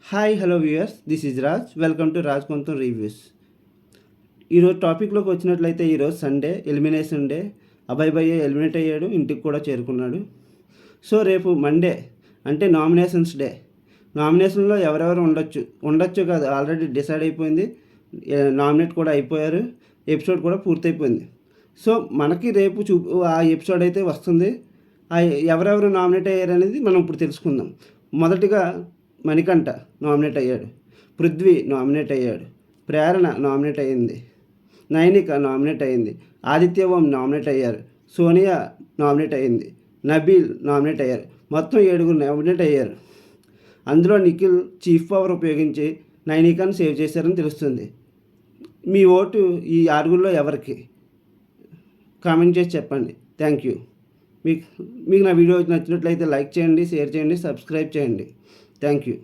Hi hello viewers, this is Raj. Welcome to Raj Kontham reviews. ఈరోజు టాపిక్లోకి వచ్చినట్లయితే ఈరోజు సండే, ఎలిమినేషన్ డే. అభయ్ భయ్య ఎలిమినేట్ అయ్యాడు, ఇంటికి కూడా చేరుకున్నాడు. సో రేపు మండే అంటే నామినేషన్స్ డే. నామినేషన్లో ఎవరెవరు ఉండొచ్చు కాదు, ఆల్రెడీ డిసైడ్ అయిపోయింది. నామినేట్ కూడా అయిపోయారు, ఎపిసోడ్ కూడా పూర్తయిపోయింది. సో మనకి రేపు ఆ ఎపిసోడ్ అయితే వస్తుంది. ఎవరెవరు నామినేట్ అయ్యారు అనేది మనం ఇప్పుడు తెలుసుకుందాం. మొదటిగా మణికంఠ నామినేట్ అయ్యాడు, పృథ్వీ నామినేట్ అయ్యాడు, ప్రేరణ నామినేట్ అయ్యింది, నైనిక నామినేట్ అయ్యింది, ఆదిత్య ఓం నామినేట్ అయ్యారు, సోనియా నామినేట్ అయ్యింది, నబీల్ నామినేట్ అయ్యారు. మొత్తం 7 నామినేట్ అయ్యారు. అందులో నిఖిల్ చీఫ్ పవర్ ఉపయోగించి నైనికాను సేవ్ చేశారని తెలుస్తుంది. మీ ఓటు ఈ 6 ఎవరికి? కామెంట్ చేసి చెప్పండి. Thank you. మీకు నా వీడియో నచ్చినట్లయితే లైక్ చేయండి, షేర్ చేయండి, సబ్స్క్రైబ్ చేయండి. Thank you.